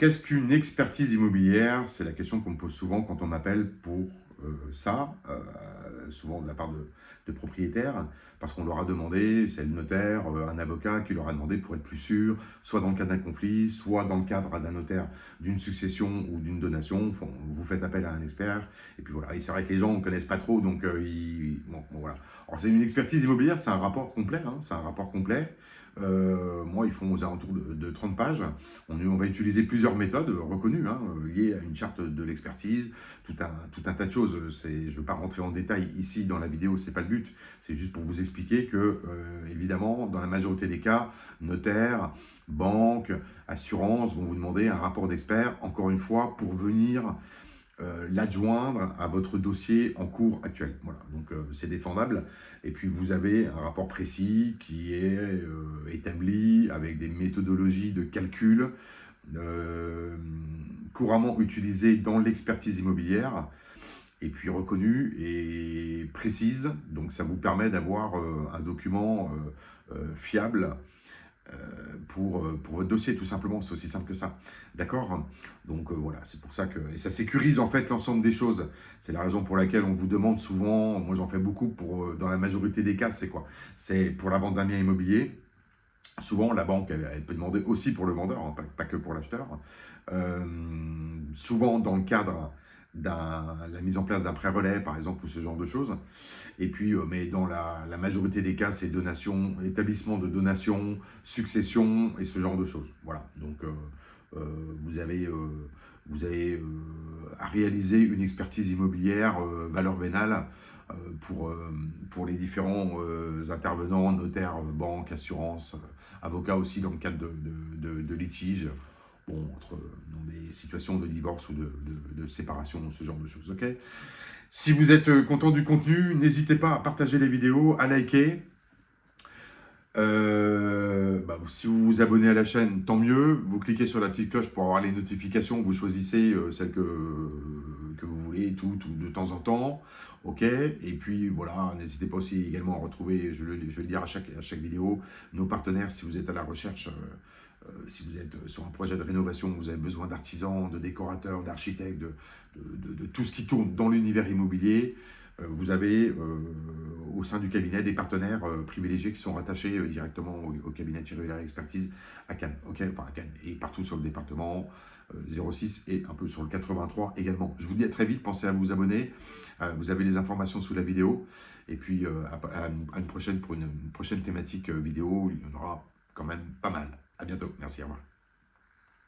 qu'est-ce qu'une expertise immobilière? C'est la question qu'on me pose souvent quand on m'appelle pour ça, souvent de la part de propriétaires, parce qu'on leur a demandé, c'est le notaire, un avocat qui leur a demandé pour être plus sûr, soit dans le cadre d'un conflit, soit dans le cadre d'un notaire, d'une succession ou d'une donation. Enfin, vous faites appel à un expert, et puis voilà. Et c'est vrai que les gens ne connaissent pas trop, donc bon, voilà. Alors c'est une expertise immobilière, c'est un rapport complet, hein, c'est un rapport complet. Moi, ils font aux alentours de 30 pages. On va utiliser plusieurs méthodes reconnues, hein, liées à une charte de l'expertise, tout un tas de choses. Je ne veux pas rentrer en détail ici dans la vidéo, ce n'est pas le but. C'est juste pour vous expliquer que, évidemment, dans la majorité des cas, notaire, banque, assurance vont vous demander un rapport d'expert, encore une fois, pour venir l'adjoindre à votre dossier en cours actuel. Voilà, donc c'est défendable. Et puis vous avez un rapport précis qui est établi avec des méthodologies de calcul couramment utilisées dans l'expertise immobilière et puis reconnues et précises. Donc ça vous permet d'avoir un document fiable pour votre dossier, tout simplement. C'est aussi simple que ça. D'accord? Donc voilà, c'est pour ça que... Et ça sécurise en fait l'ensemble des choses. C'est la raison pour laquelle on vous demande souvent, moi j'en fais beaucoup, dans la majorité des cas, c'est quoi? C'est pour la vente d'un bien immobilier. Souvent, la banque, elle peut demander aussi pour le vendeur, hein, pas que pour l'acheteur. Souvent, dans le cadre de la mise en place d'un prêt relais, par exemple, ou ce genre de choses. Et puis, mais dans la majorité des cas, c'est donation, établissement de donation, succession et ce genre de choses. Voilà, donc vous avez à réaliser une expertise immobilière valeur vénale pour les différents intervenants, notaires, banques, assurances, avocats aussi dans le cadre de litiges, bon, dans des situations de divorce ou de séparation, ce genre de choses. Ok. Si vous êtes content du contenu, n'hésitez pas à partager les vidéos, à liker. Si vous vous abonnez à la chaîne, tant mieux. Vous cliquez sur la petite cloche pour avoir les notifications. Vous choisissez celle que vous voulez, tout de temps en temps. Ok. Et puis voilà, n'hésitez pas aussi également à retrouver, je vais le dire à chaque vidéo, nos partenaires si vous êtes à la recherche. Si vous êtes sur un projet de rénovation, vous avez besoin d'artisans, de décorateurs, d'architectes, de tout ce qui tourne dans l'univers immobilier, vous avez au sein du cabinet des partenaires privilégiés qui sont rattachés directement au cabinet Thierry Expertise à Cannes, okay, enfin à Cannes, et partout sur le département 06 et un peu sur le 83 également. Je vous dis à très vite, pensez à vous abonner, vous avez les informations sous la vidéo, et puis à une prochaine, pour une prochaine thématique vidéo, il y en aura quand même pas mal. À bientôt, merci, au revoir.